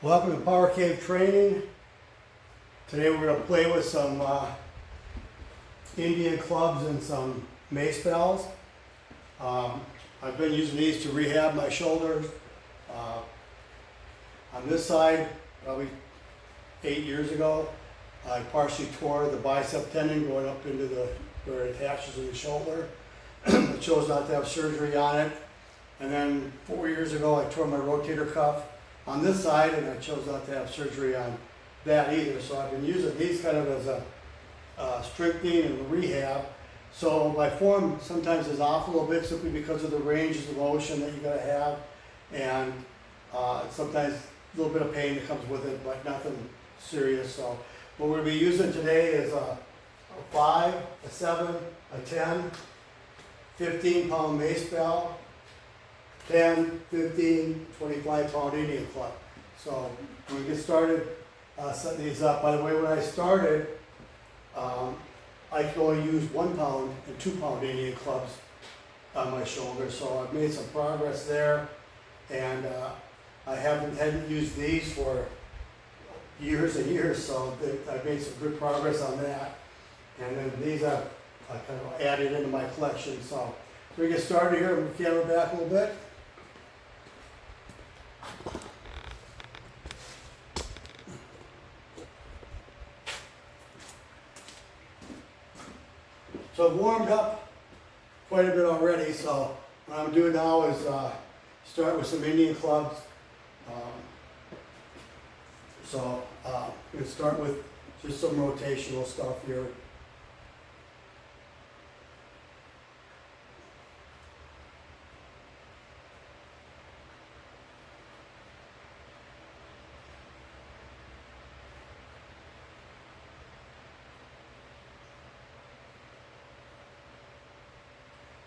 Welcome to Power Cave Training. Today we're going to play with some Indian clubs and some Macebells. I've been using these to rehab my shoulders. On this side, probably 8 years ago, I partially tore the bicep tendon going up into where it attaches to the shoulder. I chose not to have surgery on it. And then 4 years ago, I tore my rotator cuff on this side, and I chose not to have surgery on that either. So I've been using these kind of as a strengthening and rehab. So my form sometimes is off a little bit simply because of the ranges of motion that you gotta have, and sometimes a little bit of pain that comes with it, but nothing serious. So what we're gonna be using today is a 5, a 7, a 10, 15-pound Macebell, 10, 15, 25-pound Indian club. So when we get started setting these up, by the way, when I started, I could only use 1 pound and 2 pound Indian clubs on my shoulder. So I've made some progress there, and I hadn't used these for years and years, so I've made some good progress on that. And then these I kind of added into my collection. So we get started here, move the camera back a little bit. So I've warmed up quite a bit already, so what I'm doing now is start with some Indian clubs. I'm going to start with just some rotational stuff here.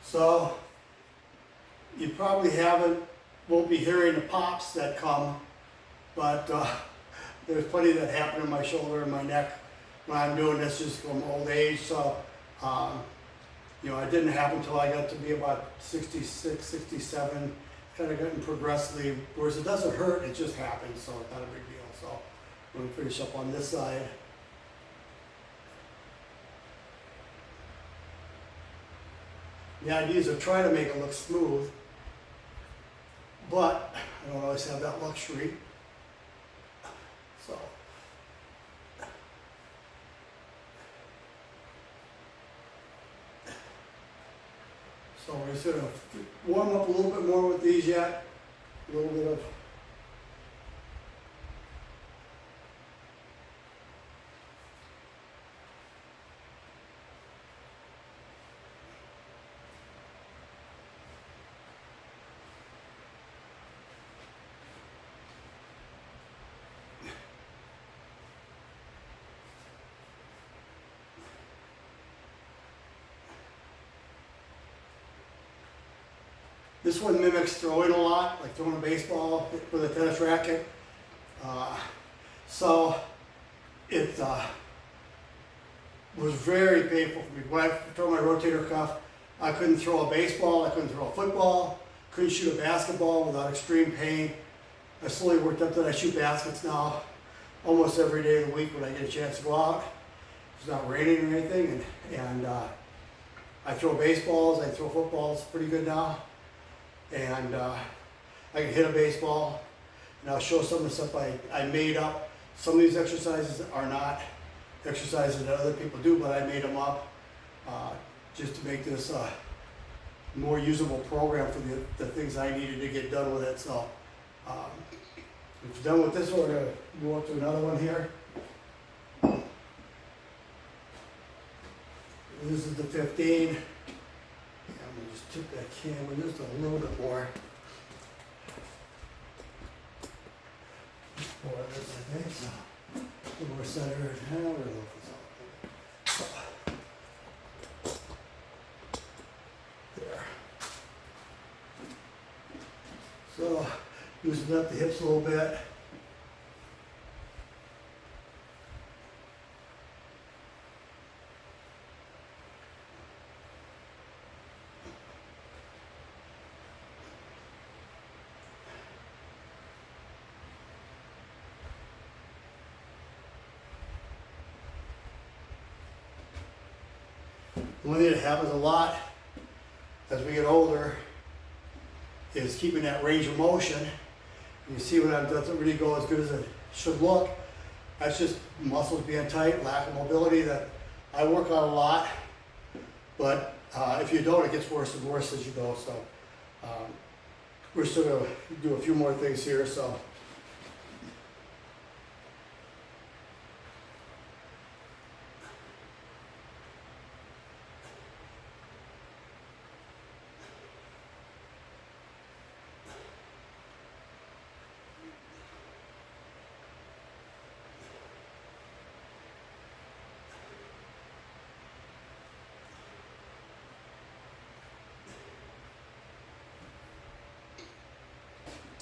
So you probably won't be hearing the pops that come, but there's plenty that happen in my shoulder and my neck when I'm doing this just from old age. So, it didn't happen until I got to be about 66, 67, kind of getting progressively worse. It doesn't hurt, it just happens, so it's not a big deal. So I'm going to finish up on this side. The idea is to try to make it look smooth, but I don't always have that luxury. So we're just going to warm up a little bit more with these yet. A little bit of this one mimics throwing a lot, like throwing a baseball with a tennis racket. So it was very painful for me. When I tore my rotator cuff, I couldn't throw a baseball, I couldn't throw a football, couldn't shoot a basketball without extreme pain. I slowly worked up that I shoot baskets now almost every day of the week when I get a chance to go out. It's not raining or anything, and I throw baseballs, I throw footballs pretty good now. And I can hit a baseball, and I'll show some of the stuff I made up. Some of these exercises are not exercises that other people do, but I made them up just to make this a more usable program for the things I needed to get done with it. So if you're done with this one, we're going to go up to another one here. This is the 15. Just tip that camera just a little bit more. More of this, I think, so a little more centered. We're a little there. So, loosen up the hips a little bit. The one thing that happens a lot as we get older is keeping that range of motion. You see when it doesn't really go as good as it should look. That's just muscles being tight, lack of mobility that I work on a lot. But if you don't, it gets worse and worse as you go. So we're still going to do a few more things here. So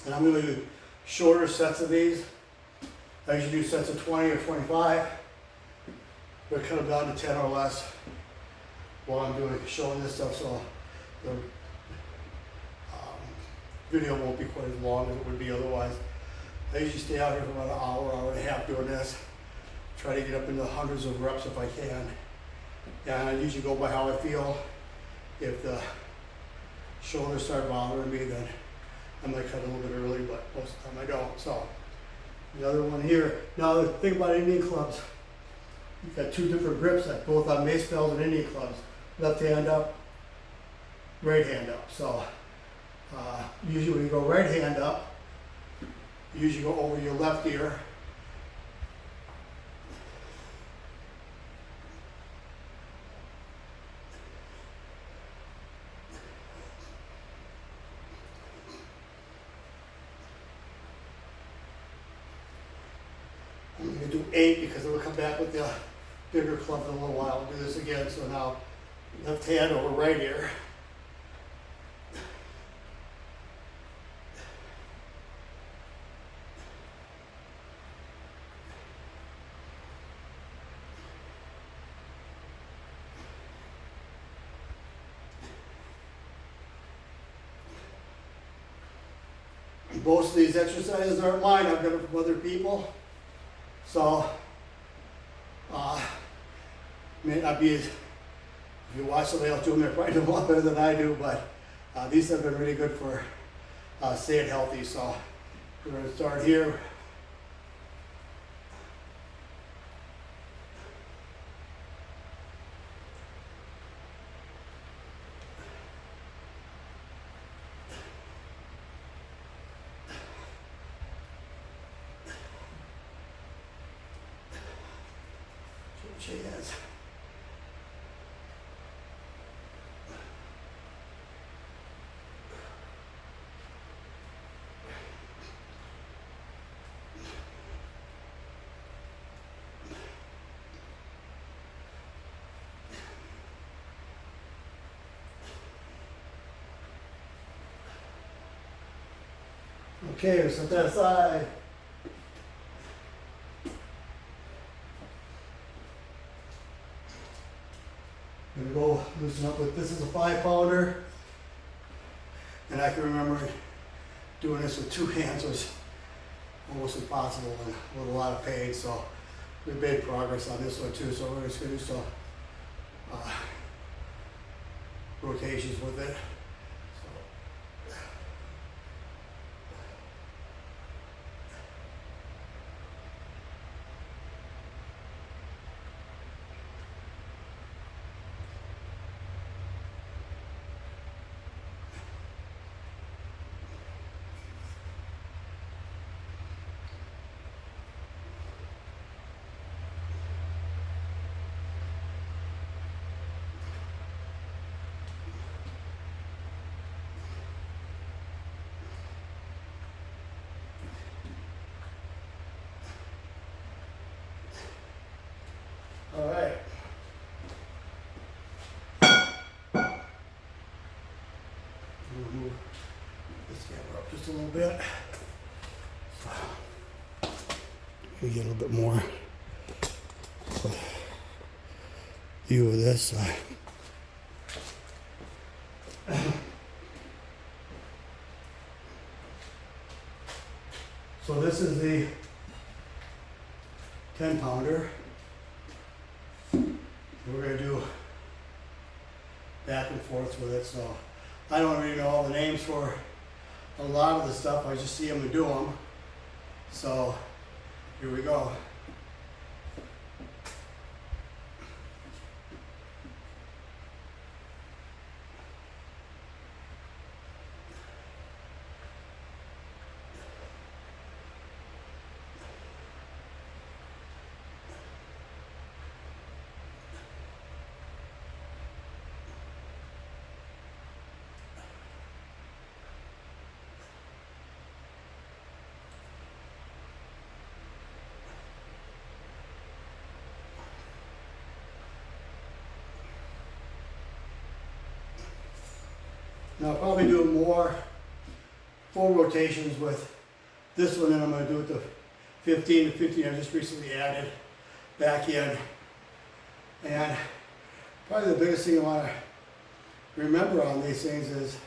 and I'm going to do shorter sets of these. I usually do sets of 20 or 25. But cut them down to 10 or less while I'm showing this stuff, so the video won't be quite as long as it would be otherwise. I usually stay out here for about an hour, hour and a half doing this. Try to get up into hundreds of reps if I can. And I usually go by how I feel. If the shoulders start bothering me, then I might cut a little bit early, but most of the time I don't. So, another one here. Now, the thing about Indian clubs, you've got two different grips, both on Macebells and Indian clubs. Left hand up, right hand up. So, usually when you go right hand up, you usually go over your left ear. I'm going to do 8 because we'll come back with the bigger club in a little while. I'll do this again. So now, left hand over right ear. Most of these exercises aren't mine. I've got them from other people. So, may not be, if you watch somebody else do them, they're probably doing a lot better than I do, but these have been really good for staying healthy. So, we're going to start here. She is. Okay, set that aside. I'm gonna go loosen up with, this is a 5-pounder. And I can remember doing this with 2 hands was almost impossible and with a lot of pain. So we made progress on this one too. So we're just gonna do some rotations with it. All right. We'll move this camera up just a little bit. So, we get a little bit more view of this. So this is the 10-pounder. We're going to do back and forth with it. So I don't really know all the names for a lot of the stuff. I just see them and do them. So here we go. Now I'll probably do more full rotations with this one, and I'm going to do it the 15 to 15 I just recently added back in. And probably the biggest thing I want to remember on these things is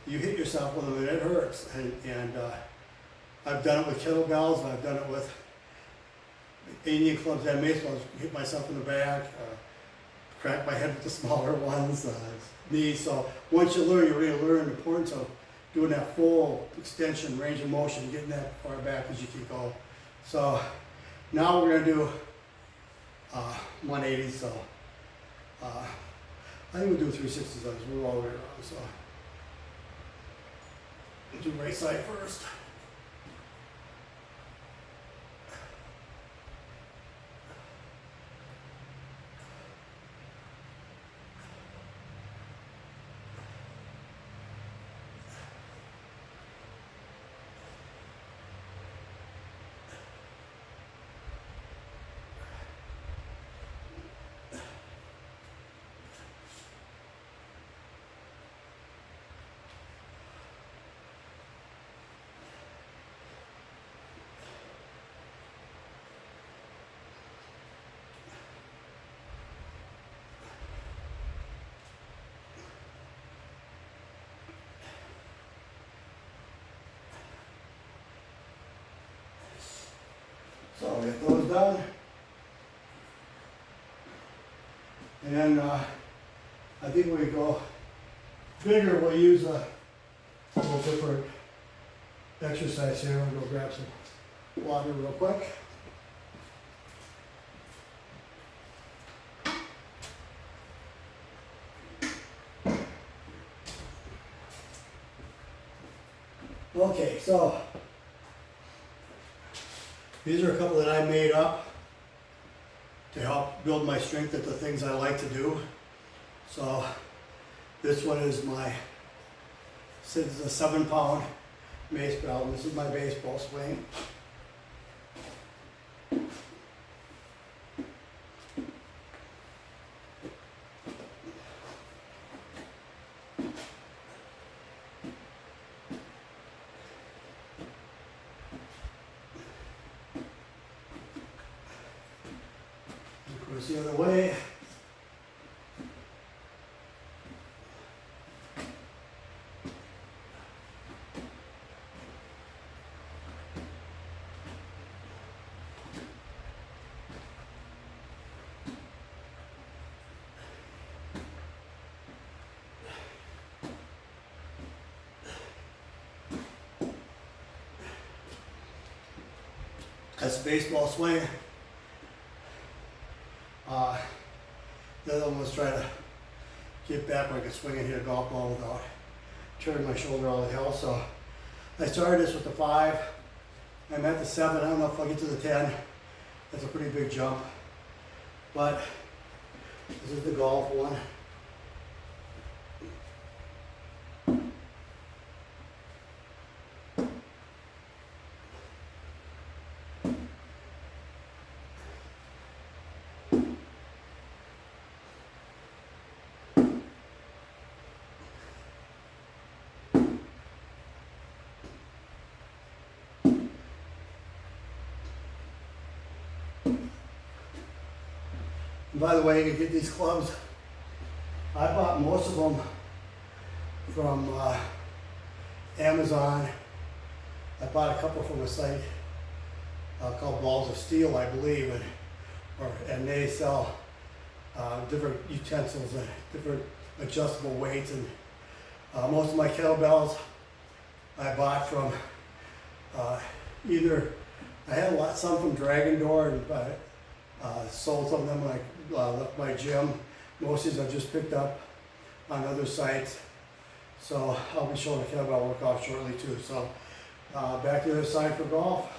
you hit yourself with them and it hurts. And I've done it with kettlebells, and I've done it with Indian clubs and Macebells. Hit myself in the back, crack my head with the smaller ones, knees. So once you learn, you really learn the importance of doing that full extension, range of motion, getting that far back as you can go. So now we're going to do 180. So I think we'll do 360s on this. We're all the way around. So we'll do right side first. So I'll get those done. And then I think when we go bigger, we'll use a little different exercise here. I'll go grab some water real quick. Okay, so these are a couple that I made up to help build my strength at the things I like to do. So this one is this is a 7-pound Macebell, and this is my baseball swing. The other way. That's a baseball swing. The other one was trying to get back where I could swing and hit a golf ball without turning my shoulder all the hell. So I started this with the 5. I'm at the 7. I don't know if I'll get to the 10. That's a pretty big jump. But this is the golf one. And by the way, you can get these clubs. I bought most of them from Amazon. I bought a couple from a site called Balls of Steel, I believe, and they sell different utensils and different adjustable weights, and most of my kettlebells I bought from either, I had some from Dragon Door, and sold some of them when I left my gym. Most of these I've just picked up on other sites. So I'll be showing a kettlebell workout shortly too. So back to the other side for golf.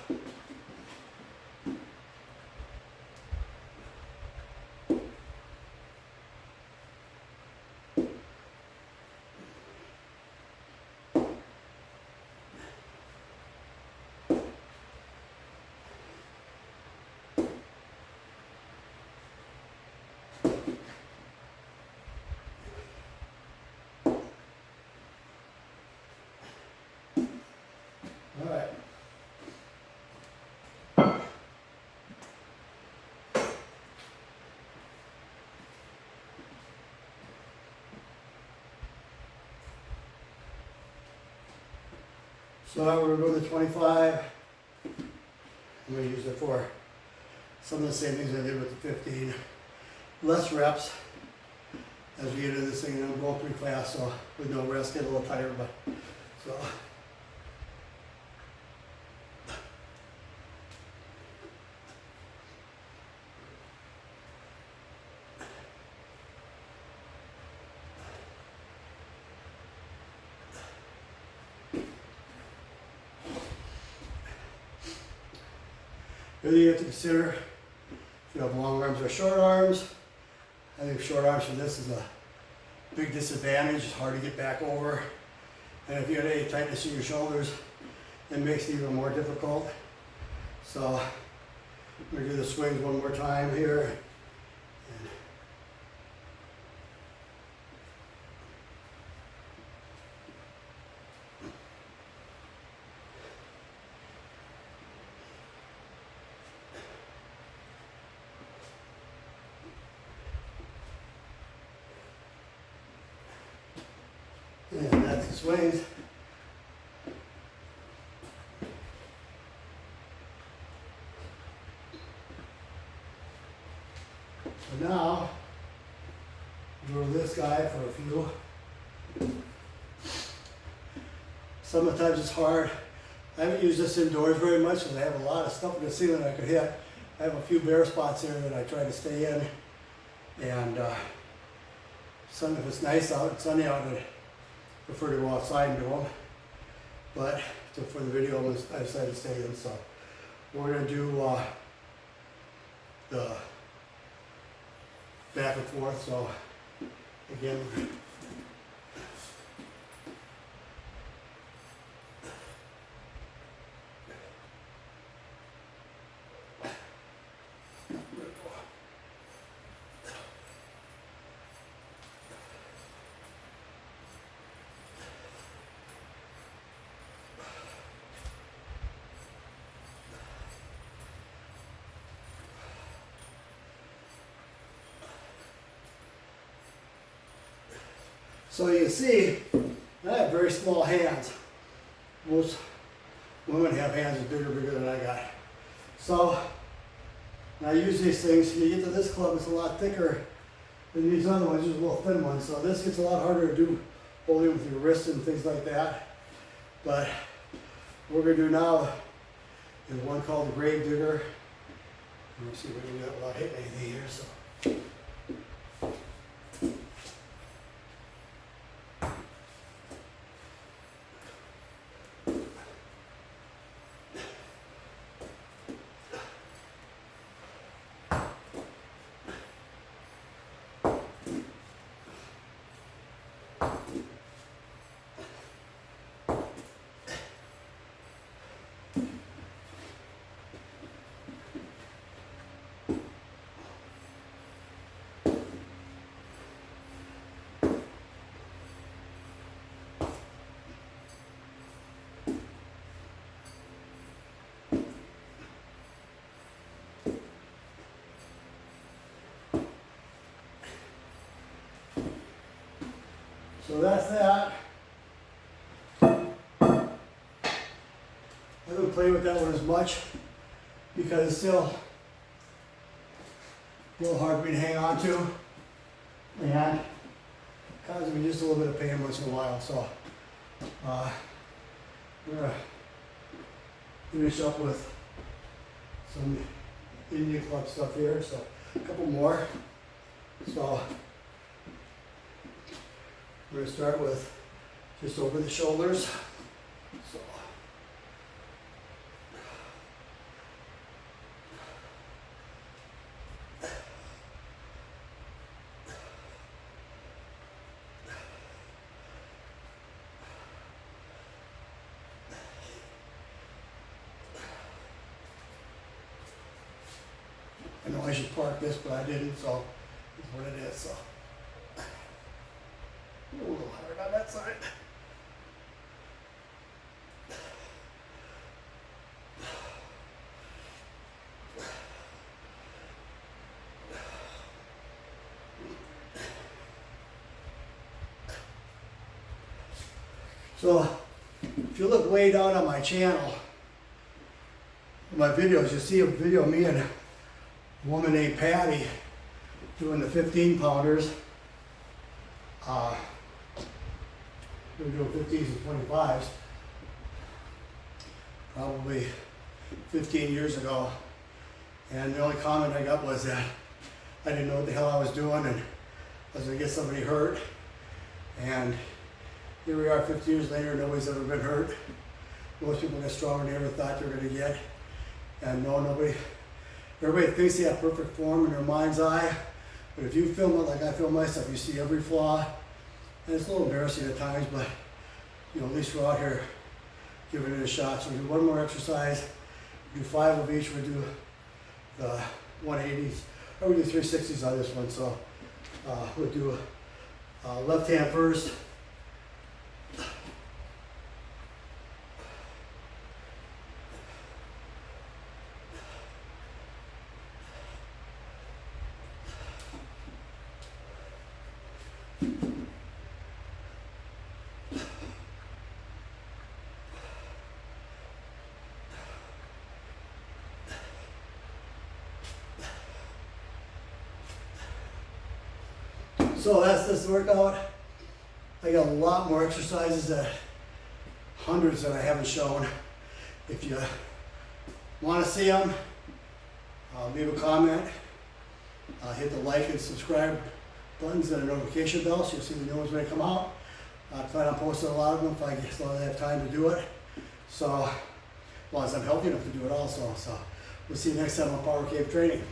All right. So now we're going to go to 25. I'm going to use it for some of the same things I did with the 15. Less reps as we get into this thing, and I'm going pretty fast, so with no rest, get a little tired, but so. Really, you have to consider if you have long arms or short arms. I think short arms for this is a big disadvantage. It's hard to get back over. And if you have any tightness in your shoulders, it makes it even more difficult. So I'm going to do the swings one more time here. And that's the swings. So now, go to this guy for a few. Sometimes it's hard. I haven't used this indoors very much because I have a lot of stuff in the ceiling I could hit. I have a few bare spots there that I try to stay in. And if it's nice out, it's sunny out, I prefer to go outside and do them. But for the video, I decided to stay in. So we're going to do the back and forth. So again, so you can see, I have very small hands. Most women have hands that's bigger than I got. So when I use these things, when you get to this club, it's a lot thicker than these other ones, just a little thin ones. So this gets a lot harder to do, holding with your wrists and things like that. But what we're going to do now is one called the grave digger. Let me see if we can do that without hitting anything here. So. So that's that. I haven't played with that one as much because it's still a little hard for me to hang on to. And kind causes me just a little bit of pain once in a while, so we're gonna finish up with some Indian club stuff here, so a couple more. So we're gonna start with just over the shoulders. So I know I should park this, but I didn't, so it's what it is, so. A little hard on that side. So, if you look way down on my channel, my videos, you'll see a video of me and a woman named Patty doing the 15-pounders. We were doing 15s and 25s probably 15 years ago. And the only comment I got was that I didn't know what the hell I was doing and I was going to get somebody hurt. And here we are 50 years later, nobody's ever been hurt. Most people get stronger than they ever thought they were going to get. And no, everybody thinks they have perfect form in their mind's eye, but if you film it like I film myself, you see every flaw. And it's a little embarrassing at times, but you know, at least we're out here giving it a shot. So we do one more exercise, we do 5 of each, we do the 180s, or we do 360s on this one. So we'll do left hand first. So that's this workout. I got a lot more exercises, hundreds that I haven't shown. If you want to see them, leave a comment, hit the like and subscribe buttons and a notification bell so you'll see the new ones when they come out. I plan on posting a lot of them if I as long as I have time to do it. So, as long as I'm healthy enough to do it also. So, we'll see you next time on Power Cave Training.